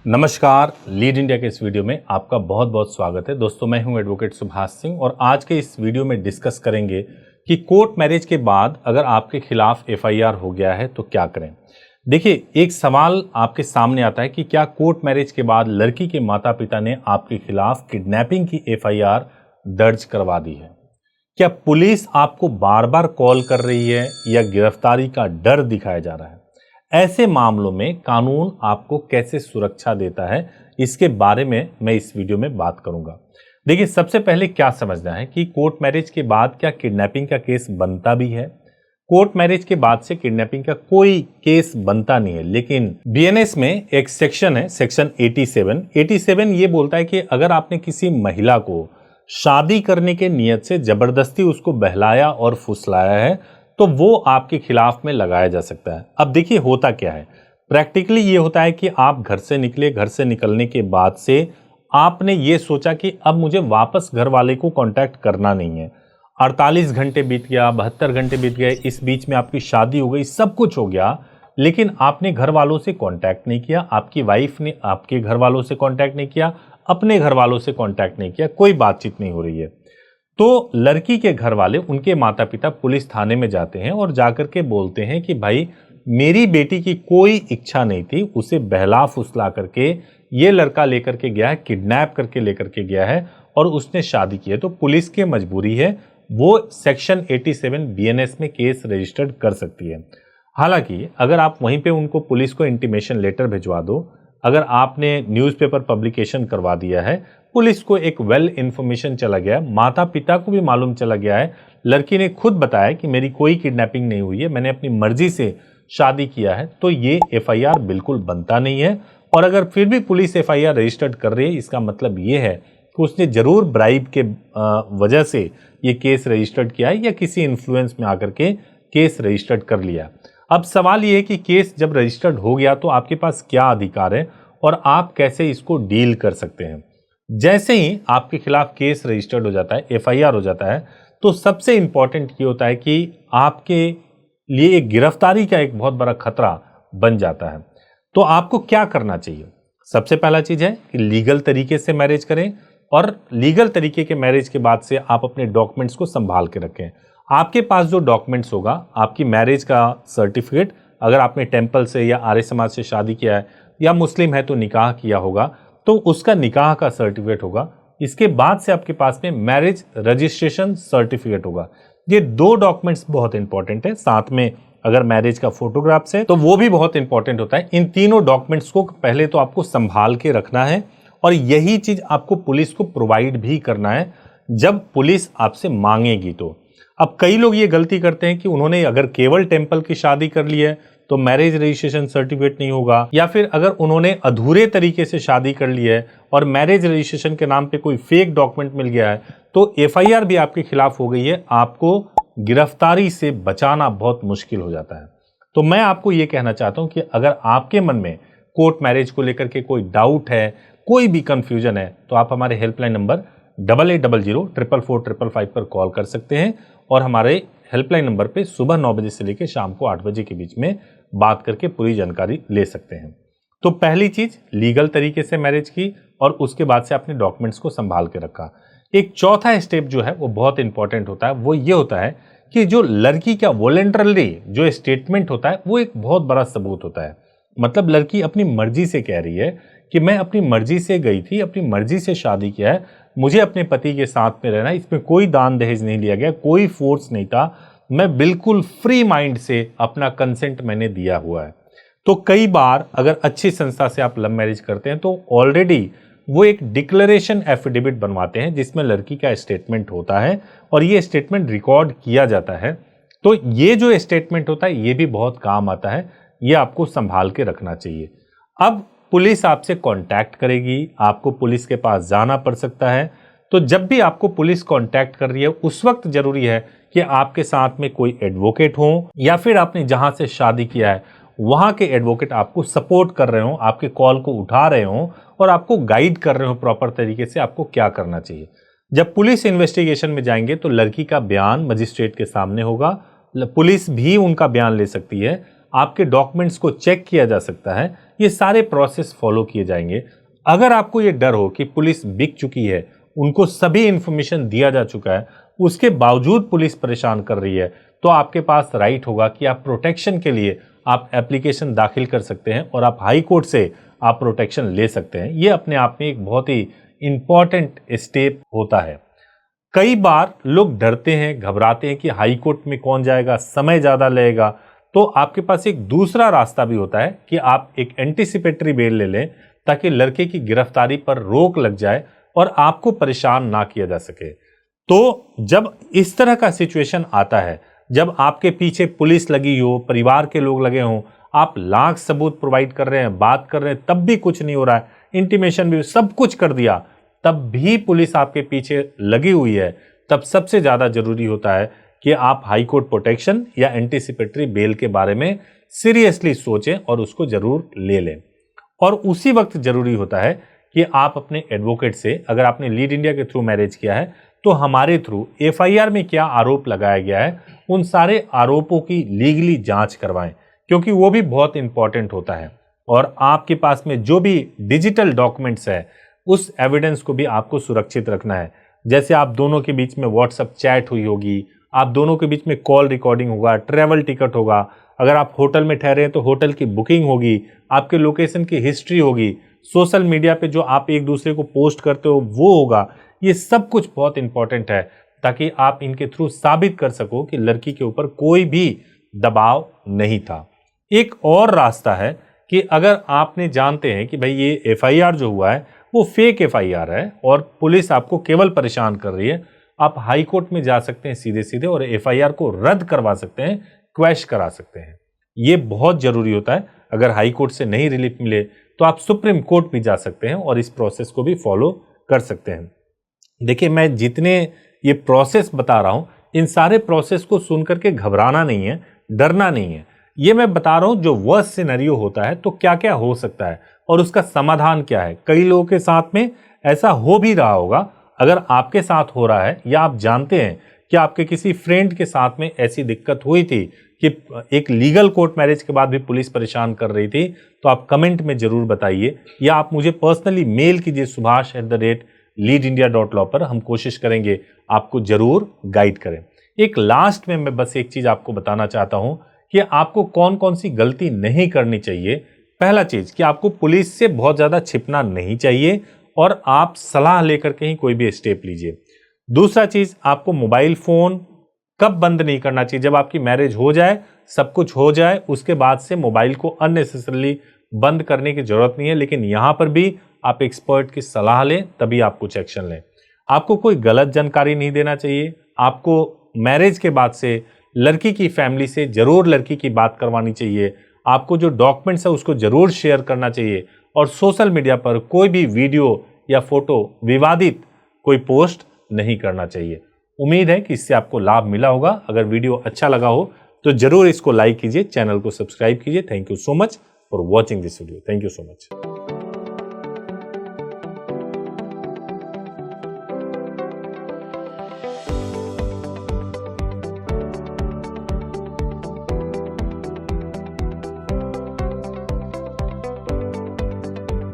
नमस्कार, lead India के इस वीडियो में आपका बहुत बहुत स्वागत है। दोस्तों, मैं हूं एडवोकेट सुभाष सिंह और आज के इस वीडियो में डिस्कस करेंगे कि कोर्ट मैरिज के बाद अगर आपके खिलाफ एफआईआर हो गया है तो क्या करें। देखिए, एक सवाल आपके सामने आता है कि क्या कोर्ट मैरिज के बाद लड़की के माता पिता ने आपके खिलाफ किडनैपिंग की एफआईआर दर्ज करवा दी है? क्या पुलिस आपको बार बार कॉल कर रही है या गिरफ्तारी का डर दिखाया जा रहा है? ऐसे मामलों में कानून आपको कैसे सुरक्षा देता है, इसके बारे में मैं इस वीडियो में बात करूंगा। देखिए, सबसे पहले क्या समझना है कि कोर्ट मैरिज के बाद क्या किडनैपिंग का केस बनता भी है? कोर्ट मैरिज के बाद से किडनैपिंग का कोई केस बनता नहीं है, लेकिन बीएनएस में एक सेक्शन है, सेक्शन 87 ये बोलता है कि अगर आपने किसी महिला को शादी करने के नियत से जबरदस्ती उसको बहलाया और फुसलाया है तो वो आपके खिलाफ में लगाया जा सकता है। अब देखिए, होता क्या है, प्रैक्टिकली ये होता है कि आप घर से निकले, घर से निकलने के बाद से आपने ये सोचा कि अब मुझे वापस घर वाले को कांटेक्ट करना नहीं है। 48 घंटे बीत गया, 72 घंटे बीत गए, इस बीच में आपकी शादी हो गई, सब कुछ हो गया, लेकिन आपने घर वालों से कांटेक्ट नहीं किया, आपकी वाइफ ने आपके घर वालों से कांटेक्ट नहीं किया, अपने घर वालों से कांटेक्ट नहीं किया, कोई बातचीत नहीं हो रही है। तो लड़की के घर वाले, उनके माता पिता पुलिस थाने में जाते हैं और जाकर के बोलते हैं कि भाई, मेरी बेटी की कोई इच्छा नहीं थी, उसे बहला फुसला करके ये लड़का लेकर के गया है, किडनैप करके लेकर के गया है और उसने शादी की है। तो पुलिस की मजबूरी है, वो सेक्शन 87 बीएनएस में केस रजिस्टर्ड कर सकती है। हालांकि अगर आप वहीं पे उनको पुलिस को इंटीमेशन लेटर भिजवा दो, अगर आपने न्यूज़पेपर पब्लिकेशन करवा दिया है, पुलिस को एक वेल इंफॉर्मेशन चला गया, माता पिता को भी मालूम चला गया है, लड़की ने खुद बताया कि मेरी कोई किडनैपिंग नहीं हुई है, मैंने अपनी मर्जी से शादी किया है, तो ये एफआईआर बिल्कुल बनता नहीं है। और अगर फिर भी पुलिस एफआईआर रजिस्टर्ड कर रही है, इसका मतलब ये है कि उसने जरूर ब्राइब के वजह से ये केस रजिस्टर्ड किया है या किसी इन्फ्लुएंस में आकर के केस रजिस्टर्ड कर लिया। अब सवाल ये है कि केस जब रजिस्टर्ड हो गया तो आपके पास क्या अधिकार है और आप कैसे इसको डील कर सकते हैं। जैसे ही आपके खिलाफ केस रजिस्टर्ड हो जाता है, एफआईआर हो जाता है, तो सबसे इंपॉर्टेंट ये होता है कि आपके लिए एक गिरफ्तारी का एक बहुत बड़ा खतरा बन जाता है। तो आपको क्या करना चाहिए? सबसे पहला चीज है कि लीगल तरीके से मैरिज करें और लीगल तरीके के मैरिज के बाद से आप अपने डॉक्यूमेंट्स को संभाल के रखें। आपके पास जो डॉक्यूमेंट्स होगा, आपकी मैरिज का सर्टिफिकेट, अगर आपने टेंपल से या आर्य समाज से शादी किया है या मुस्लिम है तो निकाह किया होगा, तो उसका निकाह का सर्टिफिकेट होगा। इसके बाद से आपके पास में मैरिज रजिस्ट्रेशन सर्टिफिकेट होगा। ये दो डॉक्यूमेंट्स बहुत इंपॉर्टेंट है। साथ में अगर मैरिज का फोटोग्राफ्स है तो वो भी बहुत इंपॉर्टेंट होता है। इन तीनों डॉक्यूमेंट्स को पहले तो आपको संभाल के रखना है और यही चीज आपको पुलिस को प्रोवाइड भी करना है जब पुलिस आपसे मांगेगी। तो अब कई लोग ये गलती करते हैं कि उन्होंने अगर केवल टेंपल की शादी कर ली है तो मैरिज रजिस्ट्रेशन सर्टिफिकेट नहीं होगा, या फिर अगर उन्होंने अधूरे तरीके से शादी कर ली है और मैरिज रजिस्ट्रेशन के नाम पे कोई फेक डॉक्यूमेंट मिल गया है तो एफआईआर भी आपके खिलाफ हो गई है, आपको गिरफ्तारी से बचाना बहुत मुश्किल हो जाता है। तो मैं आपको ये कहना चाहता हूं कि अगर आपके मन में कोर्ट मैरिज को लेकर के कोई डाउट है, कोई भी कंफ्यूजन है, तो आप हमारे हेल्पलाइन नंबर 8800444555 पर कॉल कर सकते हैं और हमारे हेल्पलाइन नंबर पे सुबह 9 बजे से लेकर शाम को 8 बजे के बीच में बात करके पूरी जानकारी ले सकते हैं। तो पहली चीज, लीगल तरीके से मैरिज की और उसके बाद से अपने डॉक्यूमेंट्स को संभाल के रखा। एक चौथा स्टेप जो है वो बहुत इंपॉर्टेंट होता है, वो ये होता है कि जो लड़की का वॉलंटरली जो स्टेटमेंट होता है वो एक बहुत बड़ा सबूत होता है। मतलब लड़की अपनी मर्जी से कह रही है कि मैं अपनी मर्जी से गई थी, अपनी मर्जी से शादी किया है, मुझे अपने पति के साथ में रहना, इसमें कोई दान दहेज नहीं लिया गया, कोई फोर्स नहीं था, मैं बिल्कुल फ्री माइंड से अपना कंसेंट मैंने दिया हुआ है। तो कई बार अगर अच्छी संस्था से आप लव मैरिज करते हैं तो ऑलरेडी वो एक डिक्लेरेशन एफिडेविट बनवाते हैं जिसमें लड़की का स्टेटमेंट होता है और ये स्टेटमेंट रिकॉर्ड किया जाता है। तो ये जो स्टेटमेंट होता है ये भी बहुत काम आता है, ये आपको संभाल के रखना चाहिए। अब पुलिस आपसे कांटेक्ट करेगी, आपको पुलिस के पास जाना पड़ सकता है। तो जब भी आपको पुलिस कांटेक्ट कर रही है उस वक्त जरूरी है कि आपके साथ में कोई एडवोकेट हो या फिर आपने जहां से शादी किया है वहां के एडवोकेट आपको सपोर्ट कर रहे हो, आपके कॉल को उठा रहे हो और आपको गाइड कर रहे हो प्रॉपर तरीके से आपको क्या करना चाहिए। जब पुलिस इन्वेस्टिगेशन में जाएंगे तो लड़की का बयान मजिस्ट्रेट के सामने होगा, पुलिस भी उनका बयान ले सकती है। आपके डॉक्यूमेंट्स को चेक किया जा सकता है, ये सारे प्रोसेस फॉलो किए जाएंगे। अगर आपको ये डर हो कि पुलिस बिक चुकी है, उनको सभी इंफॉर्मेशन दिया जा चुका है, उसके बावजूद पुलिस परेशान कर रही है, तो आपके पास राइट होगा कि आप प्रोटेक्शन के लिए आप एप्लीकेशन दाखिल कर सकते हैं और आप हाई कोर्ट से आप प्रोटेक्शन ले सकते हैं। ये अपने आप में एक बहुत ही इंपॉर्टेंट स्टेप होता है। कई बार लोग डरते हैं, घबराते हैं कि हाई कोर्ट में कौन जाएगा, समय ज़्यादा लगेगा। तो आपके पास एक दूसरा रास्ता भी होता है कि आप एक एंटीसिपेटरी बेल ले लें, ताकि लड़के की गिरफ्तारी पर रोक लग जाए और आपको परेशान ना किया जा सके। तो जब इस तरह का सिचुएशन आता है, जब आपके पीछे पुलिस लगी हो, परिवार के लोग लगे हों, आप लाख सबूत प्रोवाइड कर रहे हैं, बात कर रहे हैं, तब भी कुछ नहीं हो रहा है, इंटीमेशन भी सब कुछ कर दिया, तब भी पुलिस आपके पीछे लगी हुई है, तब सबसे ज़्यादा जरूरी होता है कि आप हाई कोर्ट प्रोटेक्शन या एंटीसिपेटरी बेल के बारे में सीरियसली सोचें और उसको जरूर ले लें। और उसी वक्त जरूरी होता है कि आप अपने एडवोकेट से, अगर आपने लीड इंडिया के थ्रू मैरिज किया है, तो हमारे थ्रू एफआईआर में क्या आरोप लगाया गया है, उन सारे आरोपों की लीगली जांच करवाएं, क्योंकि वो भी बहुत इंपॉर्टेंट होता है। और आपके पास में जो भी डिजिटल डॉक्यूमेंट्स है, उस एविडेंस को भी आपको सुरक्षित रखना है। जैसे आप दोनों के बीच में व्हाट्सएप चैट हुई होगी, आप दोनों के बीच में कॉल रिकॉर्डिंग होगा, ट्रैवल टिकट होगा, अगर आप होटल में ठहरे हैं तो होटल की बुकिंग होगी, आपके लोकेशन की हिस्ट्री होगी, सोशल मीडिया पे जो आप एक दूसरे को पोस्ट करते हो वो होगा। ये सब कुछ बहुत इंपॉर्टेंट है, ताकि आप इनके थ्रू साबित कर सको कि लड़की के ऊपर कोई भी दबाव नहीं था। एक और रास्ता है कि अगर आपने जानते हैं कि भाई ये एफआईआर जो हुआ है वो फेक एफआईआर है और पुलिस आपको केवल परेशान कर रही है, आप हाई कोर्ट में जा सकते हैं सीधे सीधे और एफआईआर को रद्द करवा सकते हैं, क्वैश करा सकते हैं। ये बहुत जरूरी होता है। अगर हाई कोर्ट से नहीं रिलीफ मिले तो आप सुप्रीम कोर्ट भी जा सकते हैं और इस प्रोसेस को भी फॉलो कर सकते हैं। देखिए, मैं जितने ये प्रोसेस बता रहा हूं, इन सारे प्रोसेस को सुनकर के घबराना नहीं है, डरना नहीं है। ये मैं बता रहा हूं जो वर्स्ट सिनेरियो होता है तो क्या क्या हो सकता है और उसका समाधान क्या है। कई लोगों के साथ में ऐसा हो भी रहा होगा। अगर आपके साथ हो रहा है या आप जानते हैं कि आपके किसी फ्रेंड के साथ में ऐसी दिक्कत हुई थी कि एक लीगल कोर्ट मैरिज के बाद भी पुलिस परेशान कर रही थी, तो आप कमेंट में जरूर बताइए या आप मुझे पर्सनली मेल कीजिए subhash@leadindia.law पर। हम कोशिश करेंगे आपको जरूर गाइड करें। एक लास्ट में मैं बस एक चीज आपको बताना चाहता हूं कि आपको कौन कौन सी गलती नहीं करनी चाहिए। पहला चीज कि आपको पुलिस से बहुत ज्यादा छिपना नहीं चाहिए और आप सलाह लेकर के ही कोई भी स्टेप लीजिए। दूसरा चीज, आपको मोबाइल फोन कब बंद नहीं करना चाहिए, जब आपकी मैरिज हो जाए, सब कुछ हो जाए, उसके बाद से मोबाइल को अननेसेसरली बंद करने की जरूरत नहीं है। लेकिन यहां पर भी आप एक्सपर्ट की सलाह लें, तभी आप कुछ एक्शन लें। आपको कोई गलत जानकारी नहीं देना चाहिए। आपको मैरिज के बाद से लड़की की फैमिली से जरूर लड़की की बात करवानी चाहिए। आपको जो डॉक्यूमेंट्स है उसको जरूर शेयर करना चाहिए और सोशल मीडिया पर कोई भी वीडियो या फोटो विवादित कोई पोस्ट नहीं करना चाहिए। उम्मीद है कि इससे आपको लाभ मिला होगा। अगर वीडियो अच्छा लगा हो तो जरूर इसको लाइक कीजिए, चैनल को सब्सक्राइब कीजिए। Thank you so much for watching this video. Thank you so much.